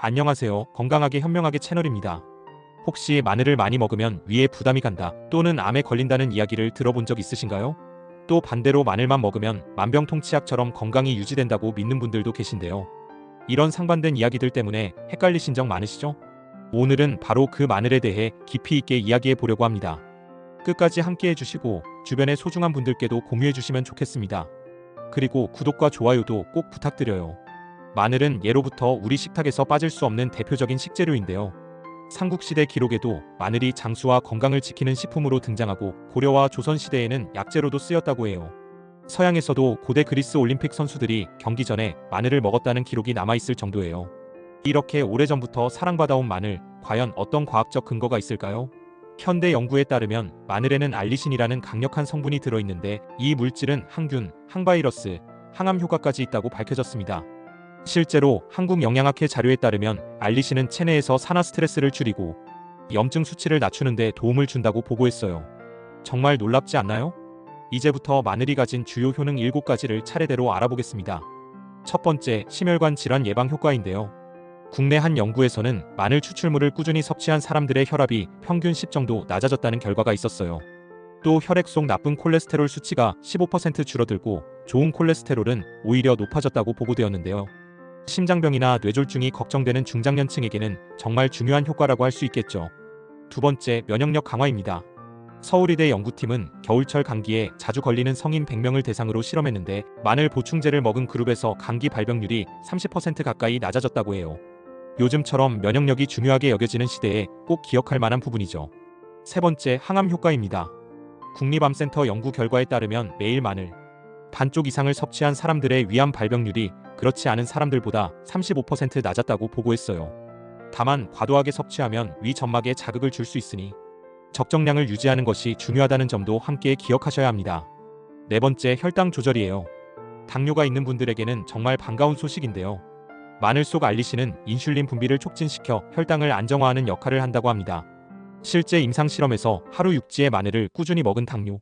안녕하세요. 건강하게 현명하게 채널입니다. 혹시 마늘을 많이 먹으면 위에 부담이 간다 또는 암에 걸린다는 이야기를 들어본 적 있으신가요? 또 반대로 마늘만 먹으면 만병통치약처럼 건강이 유지된다고 믿는 분들도 계신데요. 이런 상반된 이야기들 때문에 헷갈리신 적 많으시죠? 오늘은 바로 그 마늘에 대해 깊이 있게 이야기해 보려고 합니다. 끝까지 함께 해주시고 주변의 소중한 분들께도 공유해 주시면 좋겠습니다. 그리고 구독과 좋아요도 꼭 부탁드려요. 마늘은 예로부터 우리 식탁에서 빠질 수 없는 대표적인 식재료인데요. 삼국시대 기록에도 마늘이 장수와 건강을 지키는 식품으로 등장하고 고려와 조선시대에는 약재로도 쓰였다고 해요. 서양에서도 고대 그리스 올림픽 선수들이 경기 전에 마늘을 먹었다는 기록이 남아있을 정도예요. 이렇게 오래전부터 사랑받아온 마늘, 과연 어떤 과학적 근거가 있을까요? 현대 연구에 따르면 마늘에는 알리신이라는 강력한 성분이 들어있는데 이 물질은 항균, 항바이러스, 항암 효과까지 있다고 밝혀졌습니다. 실제로 한국영양학회 자료에 따르면 알리신은 체내에서 산화 스트레스를 줄이고 염증 수치를 낮추는 데 도움을 준다고 보고했어요. 정말 놀랍지 않나요? 이제부터 마늘이 가진 주요 효능 7가지를 차례대로 알아보겠습니다. 첫 번째, 심혈관 질환 예방 효과인데요. 국내 한 연구에서는 마늘 추출물을 꾸준히 섭취한 사람들의 혈압이 평균 10 정도 낮아졌다는 결과가 있었어요. 또 혈액 속 나쁜 콜레스테롤 수치가 15% 줄어들고 좋은 콜레스테롤은 오히려 높아졌다고 보고되었는데요. 심장병이나 뇌졸중이 걱정되는 중장년층에게는 정말 중요한 효과라고 할 수 있겠죠. 두 번째, 면역력 강화입니다. 서울의대 연구팀은 겨울철 감기에 자주 걸리는 성인 100명을 대상으로 실험했는데 마늘 보충제를 먹은 그룹에서 감기 발병률이 30% 가까이 낮아졌다고 해요. 요즘처럼 면역력이 중요하게 여겨지는 시대에 꼭 기억할 만한 부분이죠. 세 번째, 항암 효과입니다. 국립암센터 연구 결과에 따르면 매일 마늘 반쪽 이상을 섭취한 사람들의 위암 발병률이 그렇지 않은 사람들보다 35% 낮았다고 보고했어요. 다만 과도하게 섭취하면 위 점막에 자극을 줄 수 있으니 적정량을 유지하는 것이 중요하다는 점도 함께 기억하셔야 합니다. 네 번째, 혈당 조절이에요. 당뇨가 있는 분들에게는 정말 반가운 소식인데요. 마늘 속 알리신은 인슐린 분비를 촉진시켜 혈당을 안정화하는 역할을 한다고 합니다. 실제 임상 실험에서 하루 6지의 마늘을 꾸준히 먹은 당뇨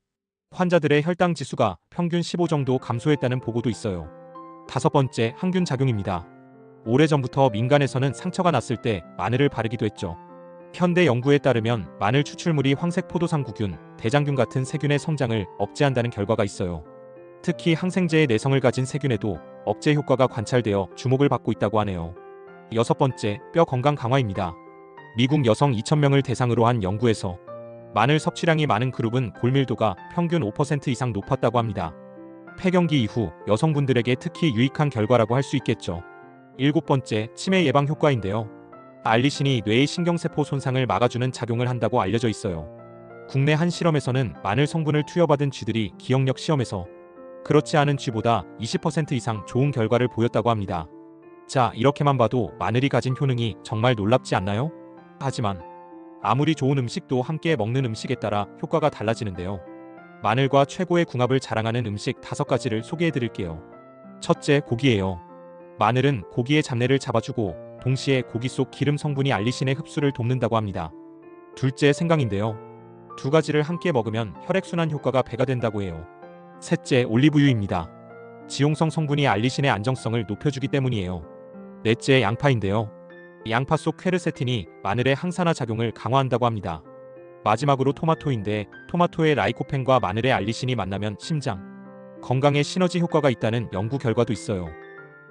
환자들의 혈당 지수가 평균 15 정도 감소했다는 보고도 있어요. 다섯 번째, 항균 작용입니다. 오래전부터 민간에서는 상처가 났을 때 마늘을 바르기도 했죠. 현대 연구에 따르면 마늘 추출물이 황색 포도상구균, 대장균 같은 세균의 성장을 억제한다는 결과가 있어요. 특히 항생제의 내성을 가진 세균에도 억제 효과가 관찰되어 주목을 받고 있다고 하네요. 여섯 번째, 뼈 건강 강화입니다. 미국 여성 2,000명을 대상으로 한 연구에서 마늘 섭취량이 많은 그룹은 골밀도가 평균 5% 이상 높았다고 합니다. 폐경기 이후 여성분들에게 특히 유익한 결과라고 할 수 있겠죠. 일곱 번째, 치매 예방 효과인데요. 알리신이 뇌의 신경세포 손상을 막아주는 작용을 한다고 알려져 있어요. 국내 한 실험에서는 마늘 성분을 투여받은 쥐들이 기억력 시험에서 그렇지 않은 쥐보다 20% 이상 좋은 결과를 보였다고 합니다. 자, 이렇게만 봐도 마늘이 가진 효능이 정말 놀랍지 않나요? 하지만 아무리 좋은 음식도 함께 먹는 음식에 따라 효과가 달라지는데요. 마늘과 최고의 궁합을 자랑하는 음식 5가지를 소개해 드릴게요. 첫째, 고기예요. 마늘은 고기의 잡내를 잡아주고 동시에 고기 속 기름 성분이 알리신의 흡수를 돕는다고 합니다. 둘째, 생강인데요. 2가지를 함께 먹으면 혈액순환 효과가 배가 된다고 해요. 셋째, 올리브유입니다. 지용성 성분이 알리신의 안정성을 높여주기 때문이에요. 넷째, 양파인데요. 양파 속 퀘르세틴이 마늘의 항산화 작용을 강화한다고 합니다. 마지막으로 토마토인데 토마토의 라이코펜과 마늘의 알리신이 만나면 심장 건강에 시너지 효과가 있다는 연구 결과도 있어요.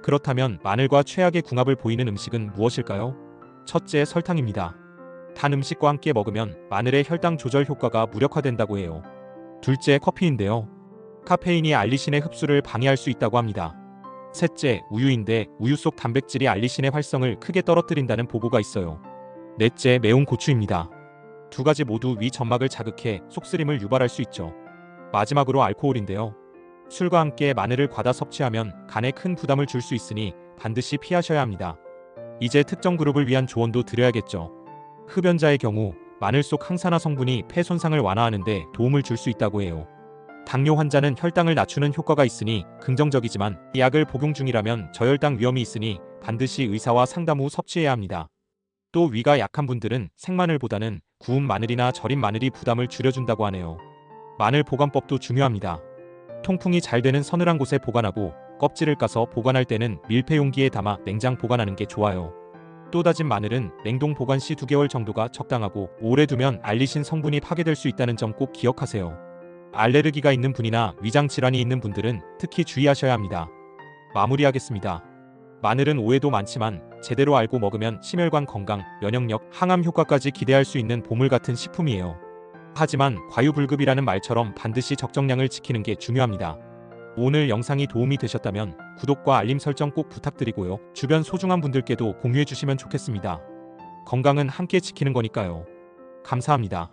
그렇다면 마늘과 최악의 궁합을 보이는 음식은 무엇일까요? 첫째, 설탕입니다. 단 음식과 함께 먹으면 마늘의 혈당 조절 효과가 무력화된다고 해요. 둘째, 커피인데요. 카페인이 알리신의 흡수를 방해할 수 있다고 합니다. 셋째, 우유인데 우유 속 단백질이 알리신의 활성을 크게 떨어뜨린다는 보고가 있어요. 넷째, 매운 고추입니다. 2가지 모두 위 점막을 자극해 속쓰림을 유발할 수 있죠. 마지막으로 알코올인데요. 술과 함께 마늘을 과다 섭취하면 간에 큰 부담을 줄 수 있으니 반드시 피하셔야 합니다. 이제 특정 그룹을 위한 조언도 드려야겠죠. 흡연자의 경우 마늘 속 항산화 성분이 폐 손상을 완화하는 데 도움을 줄 수 있다고 해요. 당뇨 환자는 혈당을 낮추는 효과가 있으니 긍정적이지만 약을 복용 중이라면 저혈당 위험이 있으니 반드시 의사와 상담 후 섭취해야 합니다. 또 위가 약한 분들은 생마늘보다는 구운 마늘이나 절인 마늘이 부담을 줄여준다고 하네요. 마늘 보관법도 중요합니다. 통풍이 잘 되는 서늘한 곳에 보관하고 껍질을 까서 보관할 때는 밀폐 용기에 담아 냉장 보관하는 게 좋아요. 또 다진 마늘은 냉동 보관 시 2개월 정도가 적당하고 오래 두면 알리신 성분이 파괴될 수 있다는 점 꼭 기억하세요. 알레르기가 있는 분이나 위장 질환이 있는 분들은 특히 주의하셔야 합니다. 마무리하겠습니다. 마늘은 오해도 많지만 제대로 알고 먹으면 심혈관 건강, 면역력, 항암 효과까지 기대할 수 있는 보물 같은 식품이에요. 하지만 과유불급이라는 말처럼 반드시 적정량을 지키는 게 중요합니다. 오늘 영상이 도움이 되셨다면 구독과 알림 설정 꼭 부탁드리고요. 주변 소중한 분들께도 공유해 주시면 좋겠습니다. 건강은 함께 지키는 거니까요. 감사합니다.